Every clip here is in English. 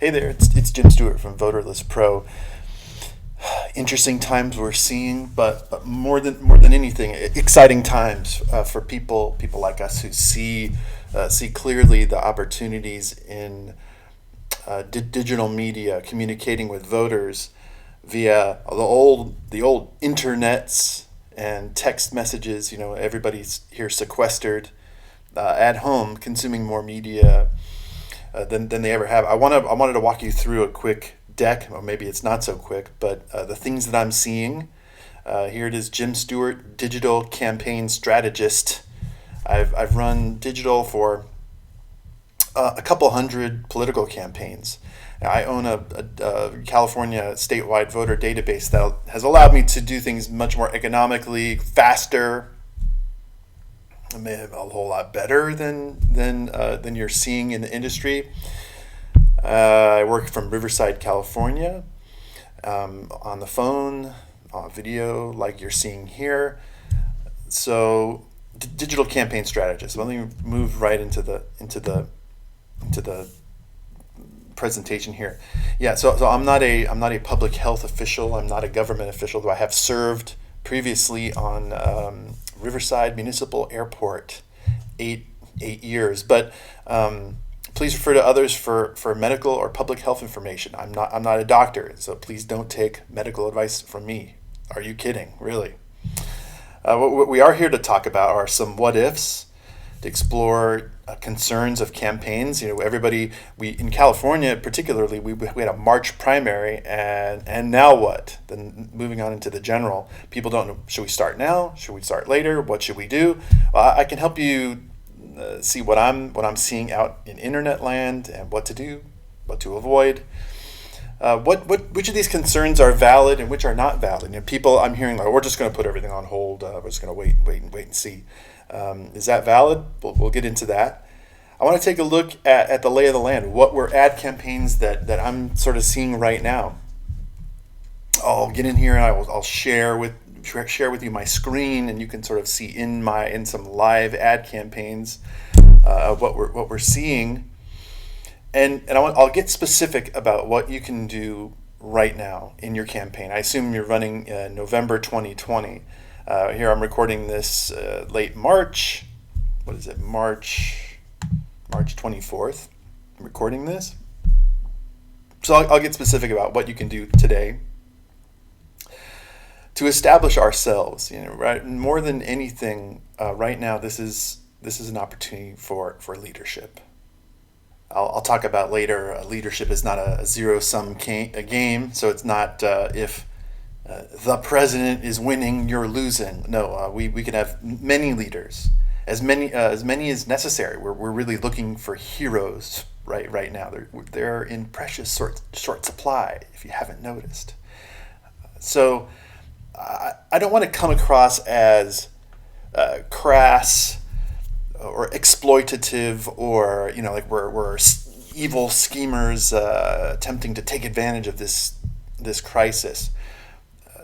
Hey there, it's Jim Stewart from Voterless Pro. Interesting times we're seeing, but more than anything, exciting times for people like us who see clearly the opportunities in digital media, communicating with voters via the old internets and text messages. Everybody's here sequestered at home, consuming more media than they ever have. I wanted to walk you through a quick deck, or maybe it's not so quick, but the things that I'm seeing. Here it is, Jim Stewart, digital campaign strategist. I've run digital for a couple hundred political campaigns. I own a California statewide voter database that has allowed me to do things much more economically, faster, a whole lot better than you're seeing in the industry. I work from Riverside, California, on the phone, on video, like you're seeing here. So, digital campaign strategist. Let me move right into the presentation here. Yeah. So I'm not a public health official. I'm not a government official, though I have served previously on Riverside Municipal Airport, eight years. But please refer to others for medical or public health information. I'm not a doctor, so please don't take medical advice from me. Are you kidding? Really? What we are here to talk about are some what ifs, to explore concerns of campaigns. We in California particularly, we had a March primary, and now what? Then moving on into the general, people don't know. Should we start now? Should we start later? What should we do? I can help you see what I'm seeing out in internet land and what to do, what to avoid. Which of these concerns are valid and which are not valid? People, I'm hearing like, we're just going to put everything on hold. We're just going to wait and see. Is that valid? We'll get into that. I want to take a look at the lay of the land. What were ad campaigns that I'm sort of seeing right now? I'll get in here and I'll share with you my screen, and you can sort of see in some live ad campaigns what we're seeing. And I'll get specific about what you can do right now in your campaign. I assume you're running November 2020. Here I'm recording this late March. What is it? March 24th. I'm recording this. So I'll get specific about what you can do today to establish ourselves. Right? More than anything, right now, this is an opportunity for leadership. I'll talk about later. Leadership is not a zero-sum game, so it's not if the president is winning, you're losing. No, we can have many leaders, as many as necessary. We're really looking for heroes right now. They're in precious short supply, if you haven't noticed. So I don't want to come across as crass or exploitative, or like we're evil schemers attempting to take advantage of this crisis.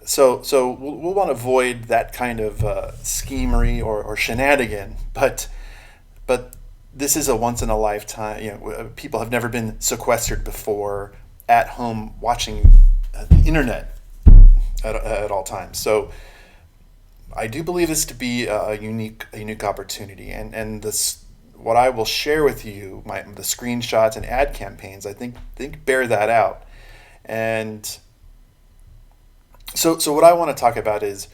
So we'll want to avoid that kind of schemery or shenanigan. But this is a once in a lifetime. People have never been sequestered before at home watching the internet at all times. So I do believe this to be a unique opportunity, and this what I will share with you, the screenshots and ad campaigns, I think bear that out. And so what I want to talk about is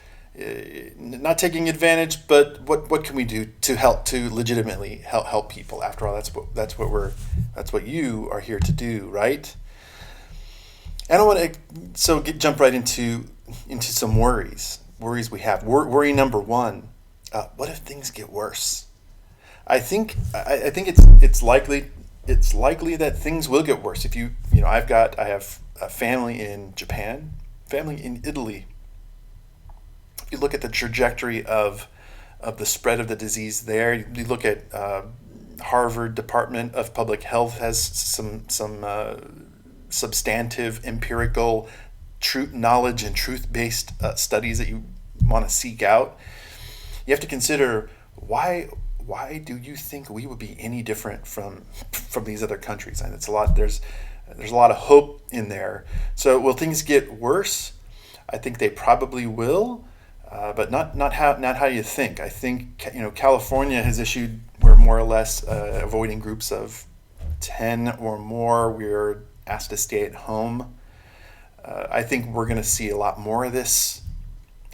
not taking advantage, but what can we do to legitimately help people? After all, that's what you are here to do, right? And I want to jump right into some worries we have. Worry number one: what if things get worse? I think it's likely that things will get worse. If I have a family in Japan, family in Italy. If you look at the trajectory of the spread of the disease there, you look at Harvard Department of Public Health has some substantive empirical knowledge and truth-based studies that you want to seek out. You have to consider why do you think we would be any different from these other countries? And it's a lot. There's There's a lot of hope in there. So will things get worse? I think they probably will, but not how you think. I think California has issued, we're more or less avoiding groups of 10 or more. We're asked to stay at home. I think we're going to see a lot more of this,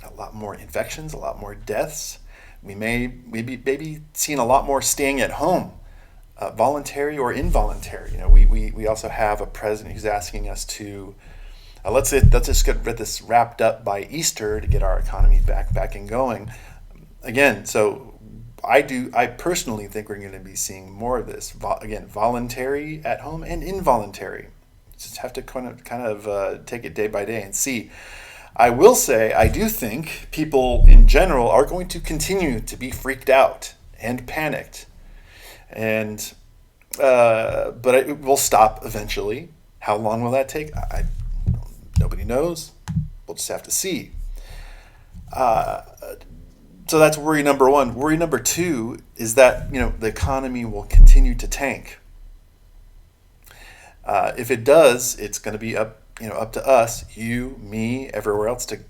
a lot more infections, a lot more deaths. We may maybe seeing a lot more staying at home, voluntary or involuntary. We also have a president who's asking us to let's just get this wrapped up by Easter to get our economy back and going again. So I personally think we're going to be seeing more of this again, voluntary at home and involuntary. Just have to kind of take it day by day and see. I will say I do think people in general are going to continue to be freaked out and panicked, and but it will stop eventually. How long will that take? Nobody knows. We'll just have to see. So that's worry number one. Worry number two is that the economy will continue to tank. If it does, it's going to be up to us, you, me, everywhere else to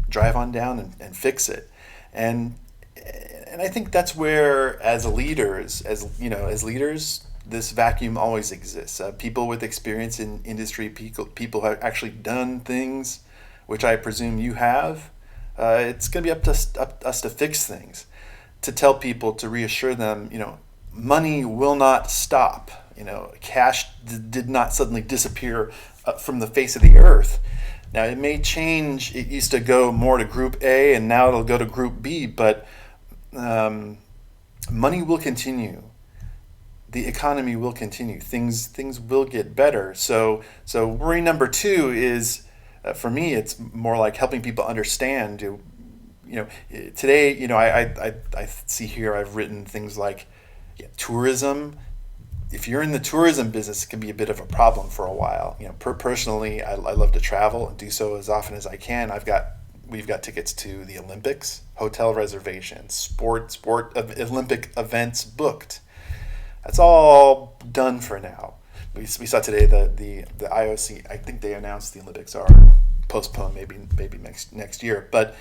drive on down and fix it. And I think that's where, as leaders, this vacuum always exists. People with experience in industry, people who have actually done things, which I presume you have. It's going to be up to us to fix things, to tell people, to reassure them. Money will not stop. Cash did not suddenly disappear from the face of the earth. Now, it may change. It used to go more to Group A, and now it'll go to Group B, but money will continue. The economy will continue. Things will get better. So worry number two is, for me, it's more like helping people understand. Today, I see here I've written things like tourism. If you're in the tourism business, it can be a bit of a problem for a while. Personally, I love to travel and do so as often as I can. We've got tickets to the Olympics, hotel reservations, sport Olympic events booked. That's all done for now. We saw today the IOC. I think they announced the Olympics are postponed, maybe next year. But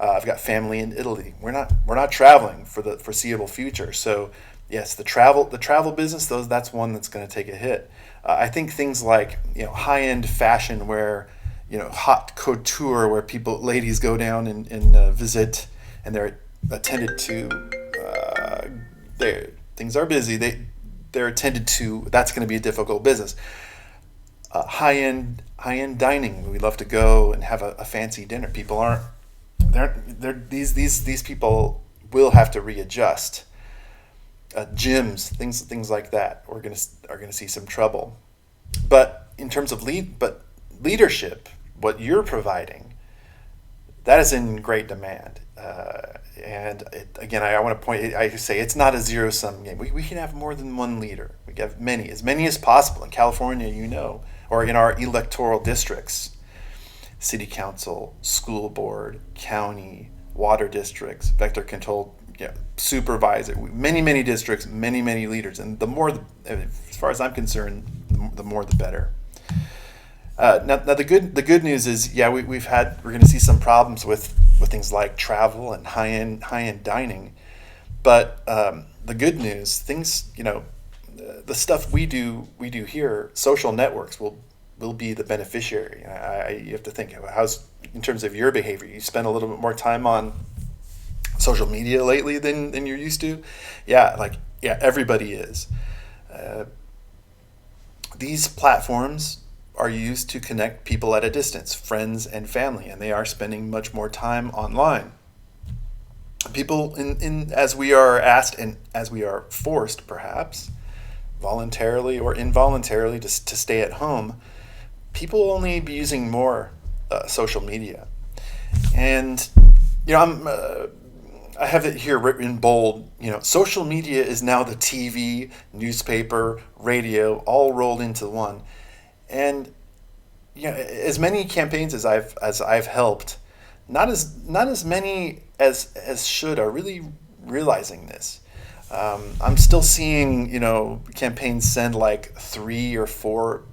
I've got family in Italy. We're not traveling for the foreseeable future. So yes, the travel business, that's one that's going to take a hit. I think things like high-end fashion, where hot couture, where ladies go down and visit, and they're attended to. Things are busy. They're attended to. That's going to be a difficult business. High-end dining. We love to go and have a fancy dinner. People aren't. These people will have to readjust. Gyms, things like that, are going to see some trouble. But in terms of leadership, what you're providing, that is in great demand. And again, I want to point. I say it's not a zero-sum game. We can have more than one leader. We can have as many as possible in California, or in our electoral districts, city council, school board, county, water districts, vector control. Supervisor, many districts, many leaders, and the more, as far as I'm concerned, the more the better. Now the good news is, we're going to see some problems with things like travel and high end dining, but the good news, things the stuff we do here, social networks will be the beneficiary. You have to think, how's in terms of your behavior. You spend a little bit more time on social media lately than you're used to. Everybody is. These platforms are used to connect people at a distance, friends and family, and they are spending much more time online. People, as we are asked and as we are forced, perhaps voluntarily or involuntarily, to stay at home, people will only be using more social media. And I have it here written in bold. Social media is now the TV, newspaper, radio, all rolled into one. And as many campaigns as I've helped, not as many as should are really realizing this. I'm still seeing campaigns send like 3 or 4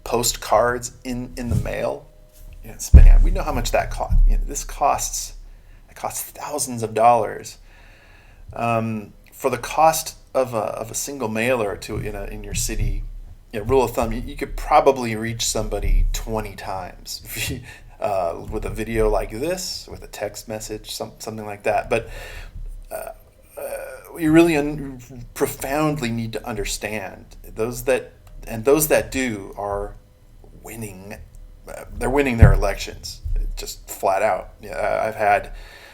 postcards in the mail. Spending. We know how much that costs. This costs. It costs thousands of dollars. For the cost of a single mailer to in your city, rule of thumb, you could probably reach somebody 20 times with a video like this, with a text message, something like that. But we really profoundly need to understand those that do are winning. They're winning their elections, just flat out.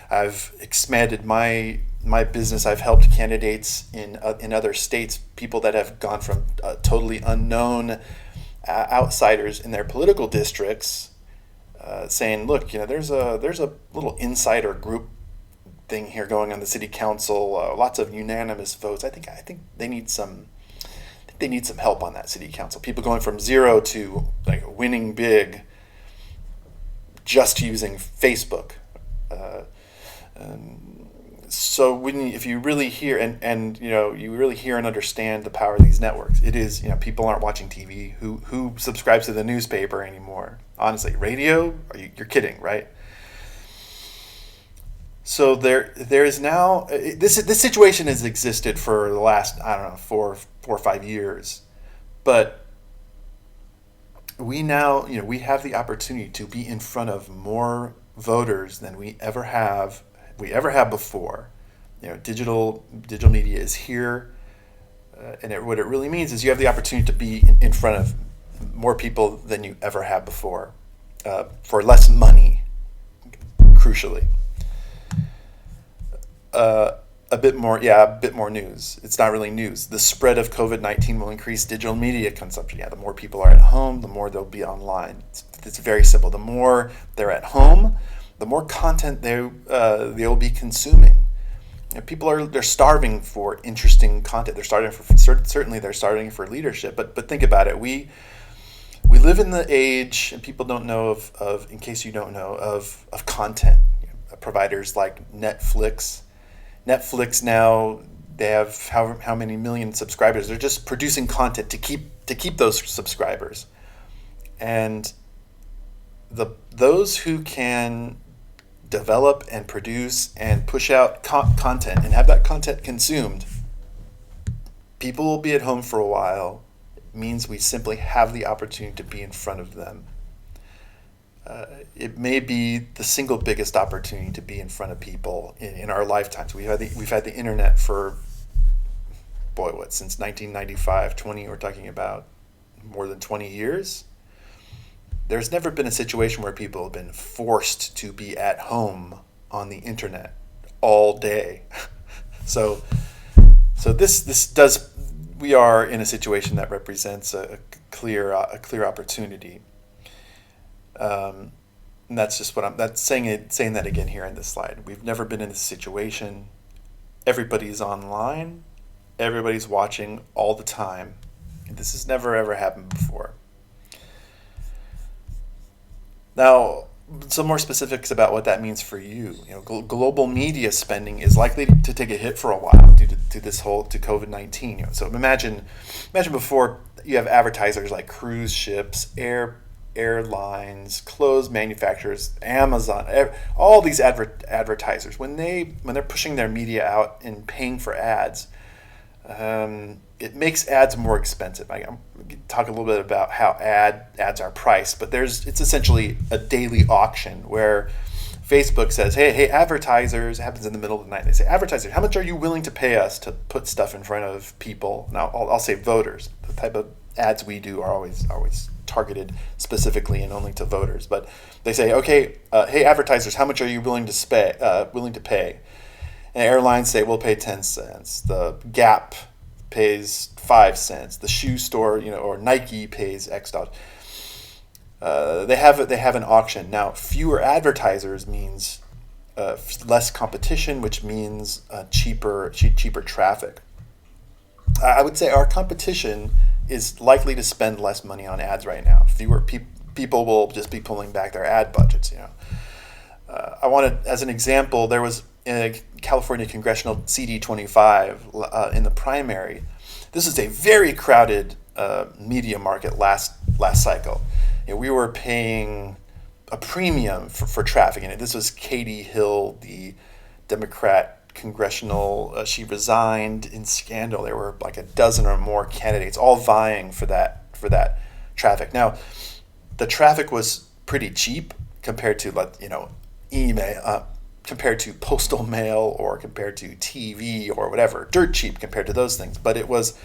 I've expanded my business. I've helped candidates in other states, people that have gone from totally unknown outsiders in their political districts, saying, "Look, there's a little insider group thing here going on the city council. Lots of unanimous votes. I think they need some. They need some help on that city council. People going from zero to winning big, just using Facebook." So if you really hear and you really hear and understand the power of these networks, it is people aren't watching TV. Who subscribes to the newspaper anymore? Honestly, radio? You're kidding, right? So there is now this situation has existed for the last 4 or 5 years, but we now we have the opportunity to be in front of more voters than we ever have before. Digital media is here, and what it really means is you have the opportunity to be in front of more people than you ever have before, for less money, crucially. A bit more news. It's not really news. The spread of COVID-19 will increase digital media consumption. The more people are at home, the more they'll be online. It's very simple. The more they're at home, the more content they'll be consuming. They're starving for interesting content. They're starving for leadership. But think about it. We live in the age, and people don't know of in case you don't know of content. Providers like Netflix. Netflix now, they have how many million subscribers. They're just producing content to keep those subscribers. And those who can develop and produce and push out content and have that content consumed, people will be at home for a while. It means we simply have the opportunity to be in front of them. It may be the single biggest opportunity to be in front of people in our lifetimes. We've had the internet for since 1995, we're talking about more than 20 years. There's never been a situation where people have been forced to be at home on the internet all day. So we are in a situation that represents a clear opportunity. And that's just saying that again here in this slide. We've never been in this situation. Everybody's online. Everybody's watching all the time. This has never ever happened before. Now, some more specifics about what that means for you. Global media spending is likely to take a hit for a while due to COVID-19. So imagine before you have advertisers like cruise ships, airlines, clothes manufacturers, Amazon, all these advertisers, when they're pushing their media out and paying for ads, it makes ads more expensive. I'm going to talk a little bit about how ads are priced, but it's essentially a daily auction where Facebook says, hey advertisers, it happens in the middle of the night, they say, advertisers, how much are you willing to pay us to put stuff in front of people? Now I'll say voters. The type of ads we do are always targeted specifically and only to voters, but they say, okay, hey advertisers, how much are you willing to pay? And airlines say, we'll pay 10 cents. The Gap pays 5 cents. The shoe store, or Nike pays X dollars. They have an auction. Now, fewer advertisers means less competition, which means cheaper traffic. I would say our competition is likely to spend less money on ads right now. Fewer people will just be pulling back their ad budgets. I wanted, as an example, there was in a California congressional CD25 in the primary. This is a very crowded media market last last cycle. We were paying a premium for traffic in it. This was Katie Hill, the Democrat congressional. She resigned in scandal. There were like a dozen or more candidates, all vying for that traffic. Now, the traffic was pretty cheap compared to email, compared to postal mail, or compared to TV or whatever. Dirt cheap compared to those things. But it was,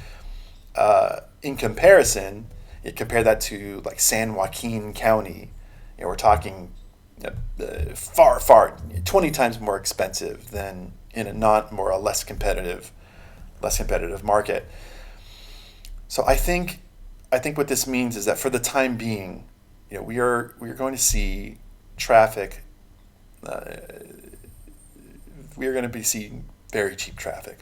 in comparison, you compare that to like San Joaquin County. We're talking far 20 times more expensive than in a not more or less competitive market. So I think what this means is that for the time being, we are going to see traffic. We are going to be seeing very cheap traffic.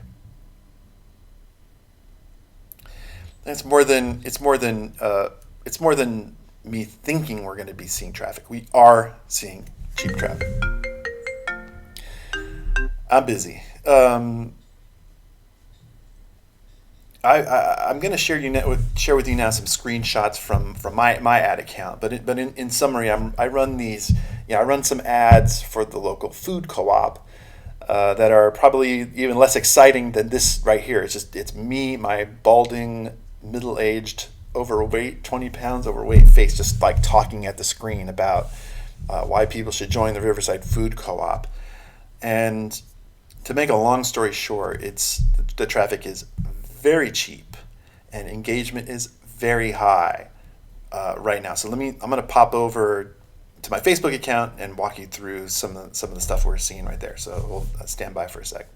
And it's more than me thinking we're going to be seeing traffic. We are seeing cheap traffic. I'm busy. I'm going to share with you now some screenshots from my ad account. But in summary, I run some ads for the local food co-op that are probably even less exciting than this right here. It's me, my balding, middle-aged, overweight, 20 pounds overweight face, just like talking at the screen about why people should join the Riverside Food Co-op. And to make a long story short, the traffic is very cheap and engagement is very high right now. So I'm going to pop over to my Facebook account and walk you through some of the stuff we're seeing right there. So we'll stand by for a sec.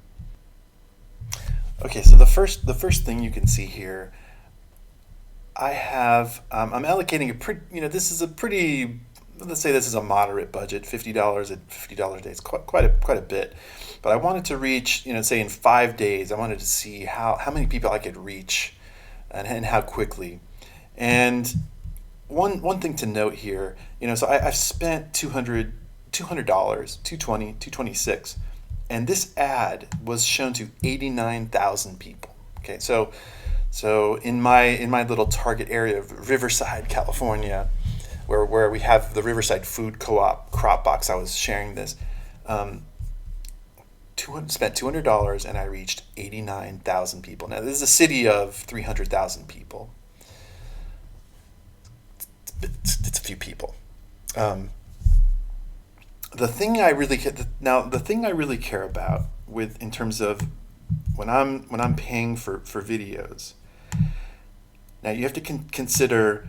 Okay, so the first thing you can see here, I have I'm allocating a pretty, this is a pretty, let's say this is a moderate budget, $50 at $50 a day. It's quite a bit. But I wanted to reach, say in 5 days, I wanted to see how many people I could reach and how quickly. And one thing to note here, so I've spent $200, $226, and this ad was shown to 89,000 people. Okay, so in my little target area of Riverside, California, where we have the Riverside Food Co-op crop box, I was sharing this. Spent $200 and I reached 89,000 people. Now this is a city of 300,000 people. It's a few people. The thing I really care about in terms of when I'm paying for videos. Now you have to consider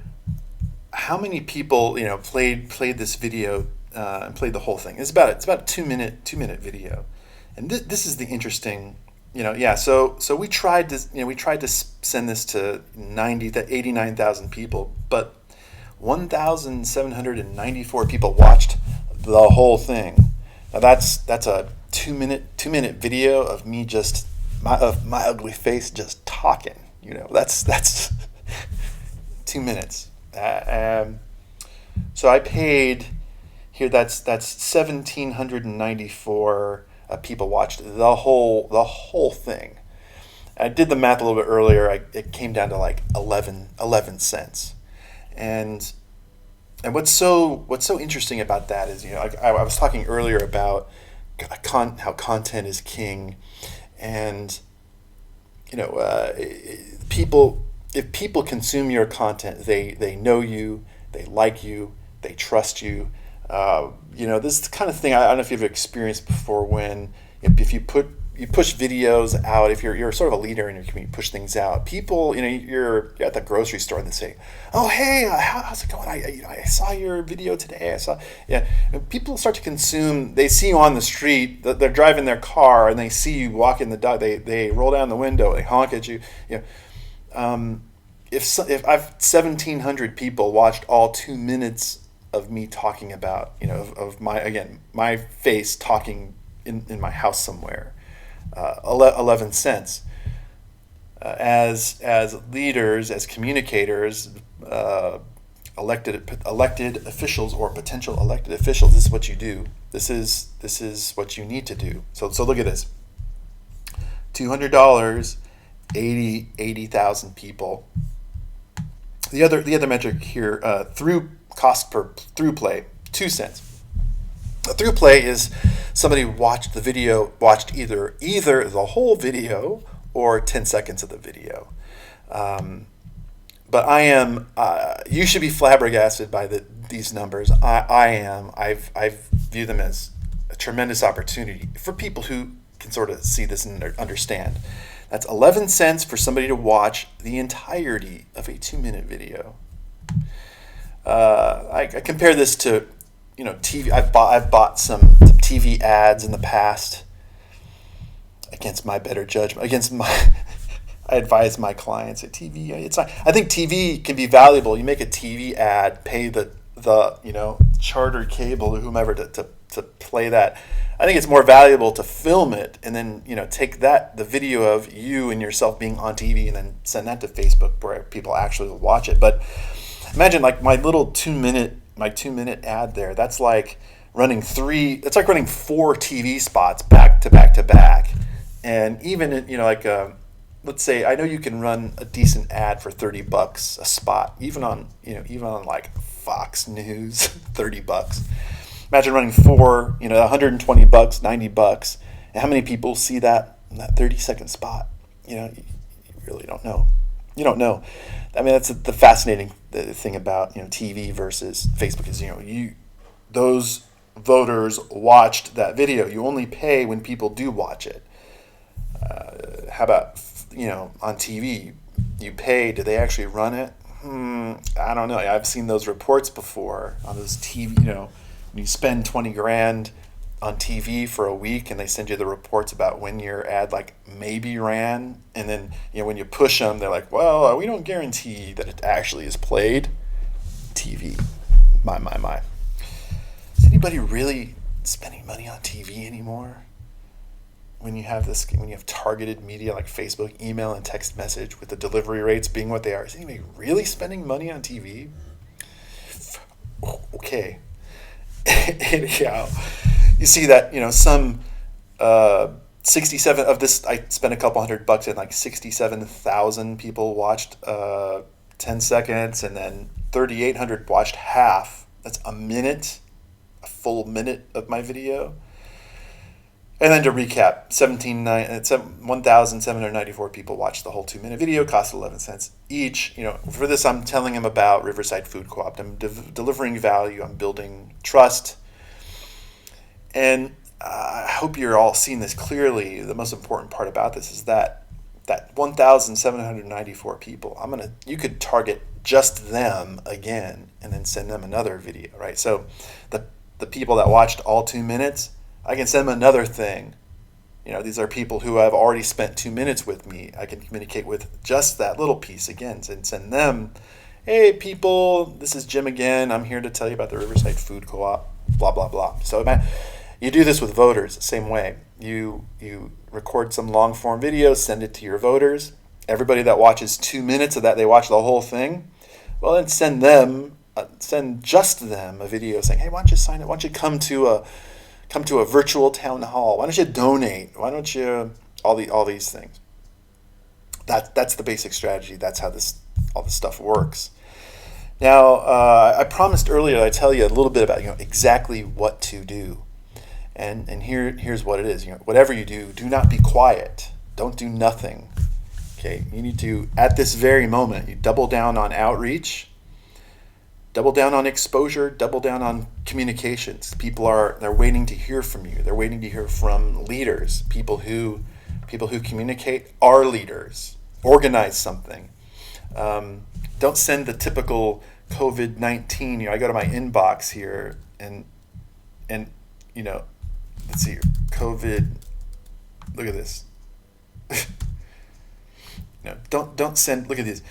how many people played this video and played the whole thing. It's about a 2 minute video. And this is the interesting, So we tried to send this to 89,000 people, but 1,794 people watched the whole thing. Now that's a 2 minute video of me of my ugly face just talking. That's 2 minutes. So I paid here. That's 1,794. People watched the whole thing. I did the math a little bit earlier. It came down to like 11 cents. And what's so interesting about that is, I was talking earlier about how content is king, and if people consume your content, they know you, they like you, they trust you. This is the kind of thing I don't know if you've experienced before, when if you push videos out, if you're sort of a leader in your community, push things out, people, you're at the grocery store and they say, oh, hey, how's it going? I saw your video today. And people start to consume. They see you on the street, they're driving their car and they see you walking the dog. They roll down the window, they honk at you. If I've 1,700 people watched all 2 minutes of me talking about, of my face talking in my house somewhere, 11 cents. As leaders, as communicators, elected officials or potential elected officials, this is what you do. This is what you need to do. So look at this. $200, 80,000 people. The other metric here, through cost per through play, 2 cents. A through play is somebody watched either the whole video or 10 seconds of the video. But I am. You should be flabbergasted by these numbers. I am. I view them as a tremendous opportunity for people who can sort of see this and understand. That's 11 cents for somebody to watch the entirety of a 2-minute video. I compare this to, TV. I've bought some TV ads in the past against my better judgment. I advise my clients at TV. It's not, I think TV can be valuable. You make a TV ad, pay the charter cable or whomever to play that. I think it's more valuable to film it and then take the video of you and yourself being on TV and then send that to Facebook where people actually will watch it. But imagine like my little 2-minute ad there. That's like running 4 TV spots back to back to back, and even let's say I know you can run a decent ad for $30 a spot, even on like Fox News, $30. Imagine running 4, $120, $90, and how many people see that in that 30-second spot? You really don't know. You don't know. I mean, that's the fascinating thing about TV versus Facebook is those voters watched that video. You only pay when people do watch it. How about on TV? You pay. Do they actually run it? I don't know. I've seen those reports before on those TV. When you spend $20,000 on TV for a week, and they send you the reports about when your ad maybe ran, and then when you push them, they're like, well, we don't guarantee that it actually is played. TV, my. Is anybody really spending money on TV anymore? When you have targeted media like Facebook, email, and text message, with the delivery rates being what they are, is anybody really spending money on TV? Okay. Anyhow, you see that some 67 of this. I spent a couple $100 and 67,000 people watched 10 seconds, and then 3,800 watched half. That's a full minute of my video. And then to recap, 1,794 people watched the whole 2-minute video, cost 11 cents each. For this, I'm telling them about Riverside Food Co-op. I'm delivering value. I'm building trust. And I hope you're all seeing this clearly. The most important part about this is that 1,794 people, you could target just them again and then send them another video, right? So the people that watched all 2 minutes, I can send them another thing. These are people who have already spent 2 minutes with me. I can communicate with just that little piece again and send them, hey people, this is Jim again. I'm here to tell you about the Riverside Food Co-op, blah, blah, blah. So you do this with voters the same way. You record some long form video, send it to your voters. Everybody that watches 2 minutes of that, they watch the whole thing. Well, then send just them a video saying, hey, why don't you sign up? Why don't you come to a virtual town hall? Why don't you donate? Why don't you all these things? That's the basic strategy. That's how all this stuff works. Now, I promised earlier I'd tell you a little bit about exactly what to do, and here's what it is. Whatever you do, do not be quiet. Don't do nothing. Okay, you need to, at this very moment, you double down on outreach. Double down on exposure, double down on communications. They're waiting to hear from you. They're waiting to hear from leaders, people who communicate are leaders. Organize something. Don't send the typical COVID-19. I go to my inbox here and let's see here. COVID. Look at this. Don't send. Look at this.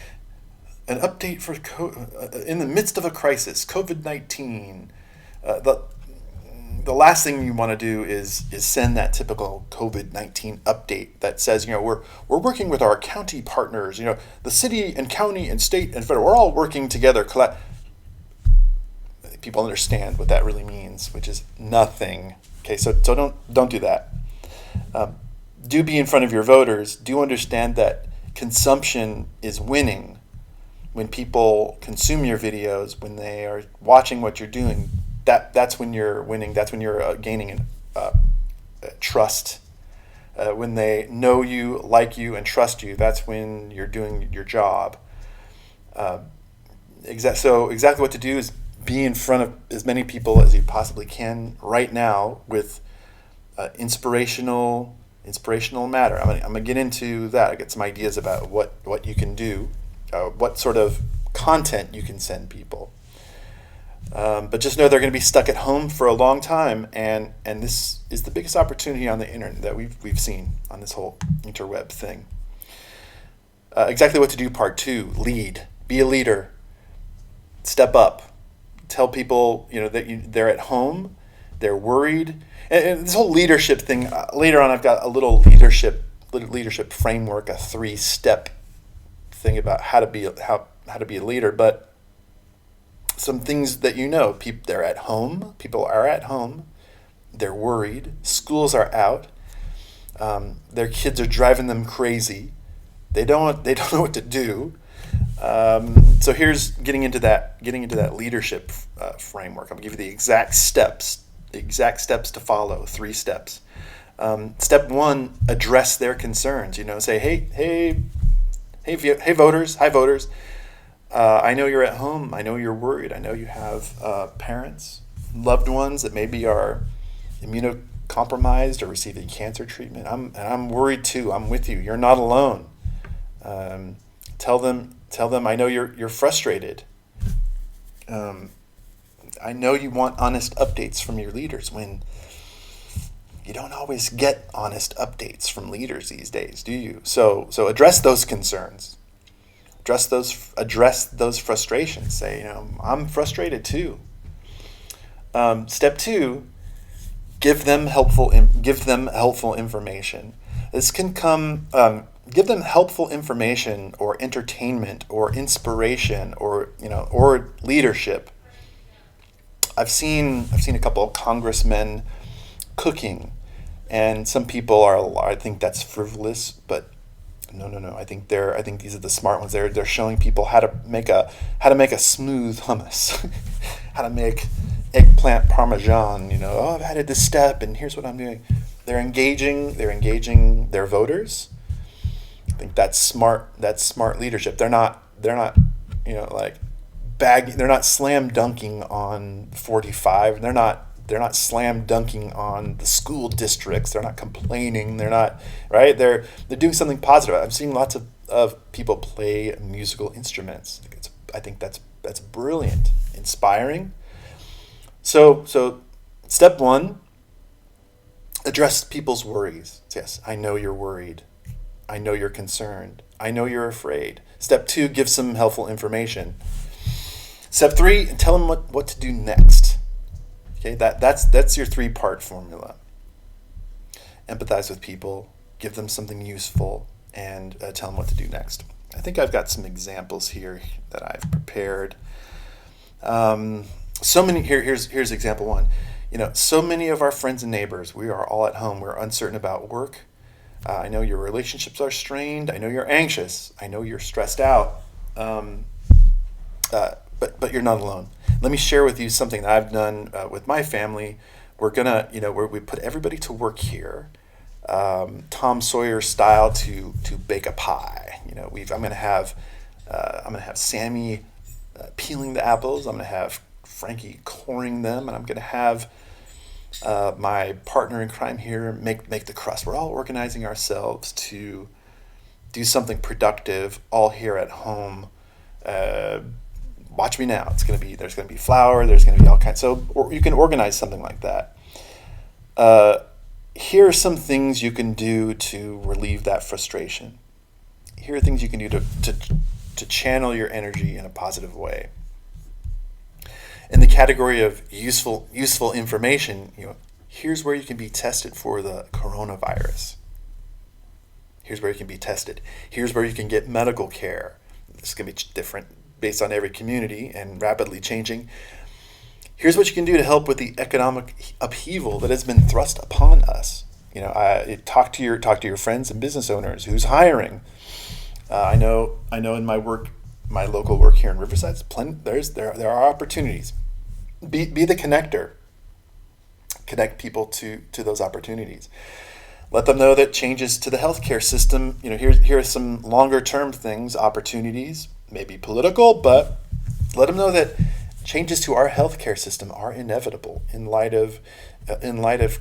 An update for in the midst of a crisis, COVID-19. The last thing you want to do is send that typical COVID-19 update that says, we're working with our county partners. The city and county and state and federal, we're all working together. People understand what that really means, which is nothing. Okay, so don't do that. Do be in front of your voters. Do understand that consumption is winning. when people consume your videos, when they are watching what you're doing, that's when you're winning. That's when you're gaining trust. When they know you, like you, and trust you, that's when you're doing your job. So exactly what to do is be in front of as many people as you possibly can right now with inspirational matter. I'm gonna get into that. I get some ideas about what you can do, what sort of content you can send people. But just know they're going to be stuck at home for a long time, and this is the biggest opportunity on the internet that we've seen on this whole interweb thing. Exactly what to do, part 2, lead. Be a leader. Step up. Tell people that they're at home, they're worried. And this whole leadership thing, later on I've got a little leadership framework, a 3-step thing about how to be a leader, but some things that they're at home, people are at home, they're worried, schools are out, their kids are driving them crazy, they don't know what to do. So here's getting into that leadership framework. I'm gonna give you the exact steps to follow. 3 steps. Step 1: address their concerns. Say, hey voters, hi voters. I know you're at home. I know you're worried. I know you have parents, loved ones that maybe are immunocompromised or receiving cancer treatment. I'm worried too. I'm with you. You're not alone. Tell them. I know you're frustrated. I know you want honest updates from your leaders when you don't always get honest updates from leaders these days, do you? So address those concerns. Address those frustrations. Say, I'm frustrated too. Step 2: give them helpful information. This can come. Give them helpful information or entertainment or inspiration or leadership. I've seen a couple of congressmen cooking, and some people I think that's frivolous, but no. I think these are the smart ones. They're showing people how to make a smooth hummus, how to make eggplant parmesan. I've added this step, and here's what I'm doing. They're engaging their voters. I think that's smart. That's smart leadership. They're not they're not slam dunking on 45. They're not slam dunking on the school districts. They're not complaining. They're not right. They're doing something positive. I'm seeing lots of people play musical instruments. I think that's brilliant, inspiring. So step 1: address people's worries. Yes, I know you're worried. I know you're concerned. I know you're afraid. Step 2: give some helpful information. Step 3: tell them what to do next. Okay, that's your 3-part formula. Empathize with people, give them something useful, and tell them what to do next. I think I've got some examples here that I've prepared. Here's example 1. So many of our friends and neighbors, we are all at home. We're uncertain about work. I know your relationships are strained. I know you're anxious. I know you're stressed out. But you're not alone. Let me share with you something that I've done with my family. We're gonna, we put everybody to work here, Tom Sawyer style, to bake a pie. I'm gonna have Sammy peeling the apples. I'm gonna have Frankie coring them, and I'm gonna have my partner in crime here make the crust. We're all organizing ourselves to do something productive, all here at home. Watch me now. There's gonna be flour. There's gonna be all kinds. Or you can organize something like that. Here are some things you can do to relieve that frustration. Here are things you can do to channel your energy in a positive way. In the category of useful information, here's where you can be tested for the coronavirus. Here's where you can be tested. Here's where you can get medical care. This is going to be different based on every community and rapidly changing. Here's what you can do to help with the economic upheaval that has been thrust upon us. Talk to your friends and business owners who's hiring. I know in my work my local work here in Riverside, there are opportunities. Be the connector. Connect people to those opportunities. Let them know that changes to the healthcare system, here are some longer term things, opportunities, maybe political, but let them know that changes to our healthcare system are inevitable in light of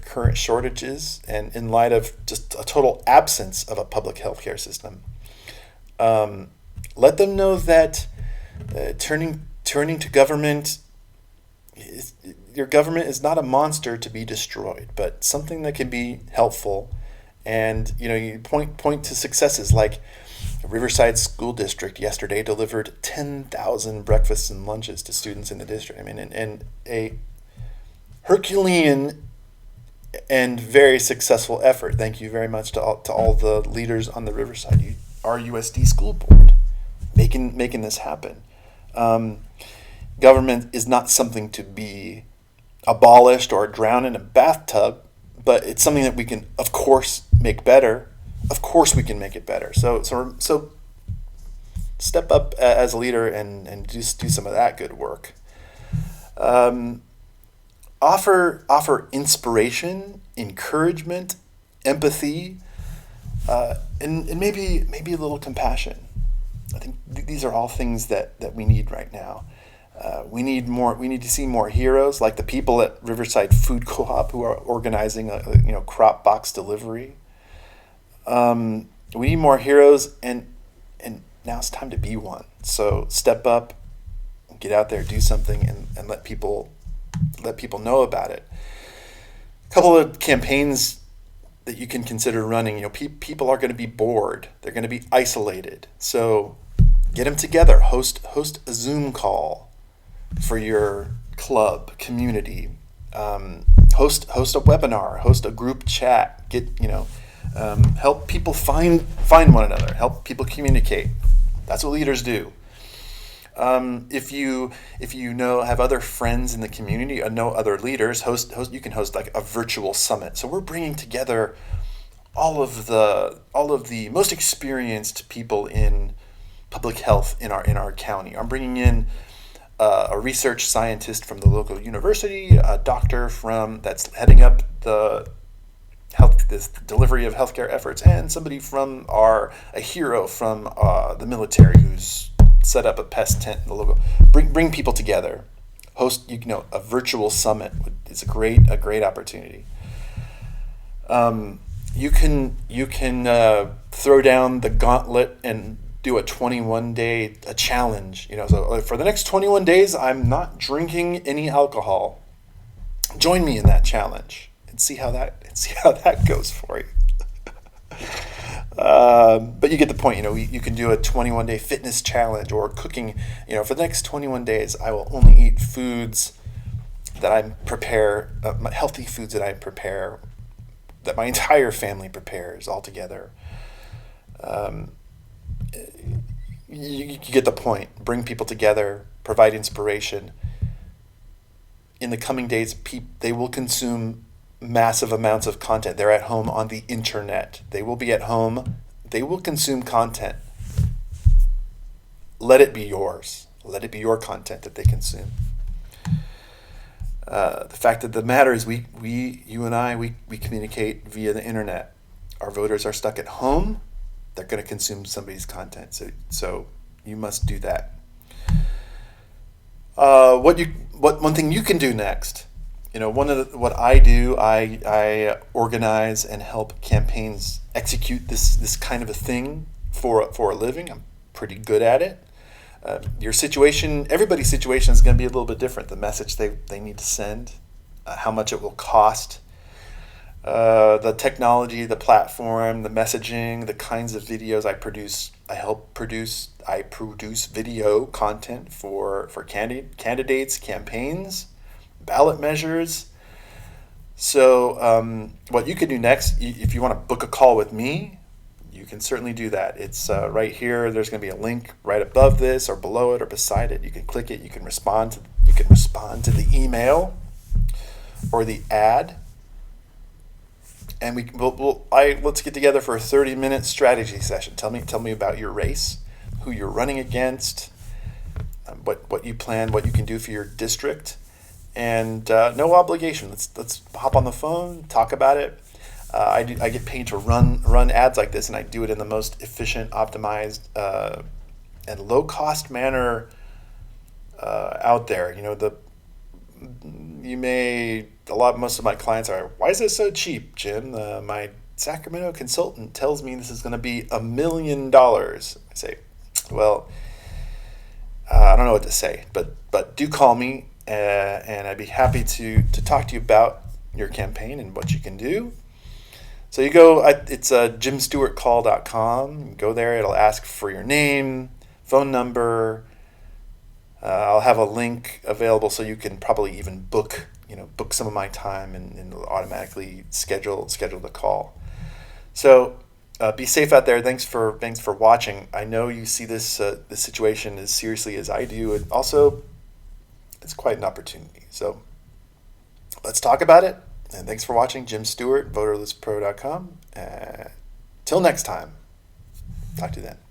current shortages and in light of just a total absence of a public healthcare system. Let them know that turning to government, your government is not a monster to be destroyed, but something that can be helpful. And you point to successes like Riverside School District yesterday delivered 10,000 breakfasts and lunches to students in the district. I mean, and a Herculean and very successful effort. Thank you very much to all the leaders on the Riverside RUSD School Board making this happen. Government is not something to be abolished or drown in a bathtub, but it's something that we can, of course, make better. Of course, we can make it better. So step up as a leader and do some of that good work. Offer inspiration, encouragement, empathy, and maybe a little compassion. I think these are all things that we need right now. We need to see more heroes like the people at Riverside Food Co-op who are organizing a crop box delivery. We need more heroes, and now it's time to be one. So step up, get out there, do something, and let people know about it. A couple of campaigns that you can consider running. People are going to be bored. They're going to be isolated. So get them together. Host a Zoom call for your club community. Host a webinar. Host a group chat. Help people find one another. Help people communicate. That's what leaders do. If you have other friends in the community, know other leaders, you can host like a virtual summit. So we're bringing together all of the most experienced people in public health in our county. I'm bringing in a research scientist from the local university, a doctor that's heading up the delivery of healthcare efforts, and somebody from a hero from the military who's set up a pest tent in the logo. Bring people together. Host a virtual summit. It's a great opportunity. You can throw down the gauntlet and do a 21-day challenge. So for the next 21 days, I'm not drinking any alcohol. Join me in that challenge and see how that goes for you. But you get the point. You can do a 21-day fitness challenge or cooking. For the next 21 days, I will only eat foods that I prepare, healthy foods that I prepare, that my entire family prepares all together. You get the point. Bring people together, provide inspiration. In the coming days, they will consume massive amounts of content. They're at home on the internet. They will be at home. They will consume content. Let it be yours. Let it be your content that they consume. The fact of the matter is you and I communicate via the internet. Our voters are stuck at home. They're going to consume somebody's content. So you must do that. One thing you can do next. What I do, I organize and help campaigns execute this kind of a thing for a living. I'm pretty good at it. Everybody's situation is going to be a little bit different. The message they need to send, how much it will cost, the technology, the platform, the messaging, the kinds of videos I produce. I produce video content for candidates, campaigns, ballot measures. So what you can do next, if you want to book a call with me, you can certainly do that. It's right here. There's going to be a link right above this or below it or beside it. You can click it. You can respond to the email or the ad. And let's get together for a 30-minute strategy session. Tell me about your race, who you're running against, what you plan, what you can do for your district, and no obligation. Let's hop on the phone, talk about it. I get paid to run ads like this, and I do it in the most efficient, optimized, and low cost manner out there. Most of my clients are, why is this so cheap, Jim? My Sacramento consultant tells me this is going to be $1 million. I say, well, I don't know what to say, but do call me, and I'd be happy to talk to you about your campaign and what you can do. So you go, it's jimstewartcall.com. Go there, it'll ask for your name, phone number. I'll have a link available so you can probably even book some of my time and automatically schedule the call. So be safe out there. Thanks for watching. I know you see this situation as seriously as I do, and also it's quite an opportunity. So let's talk about it. And thanks for watching. Jim Stewart, voterlistpro.com. Till next time. Talk to you then.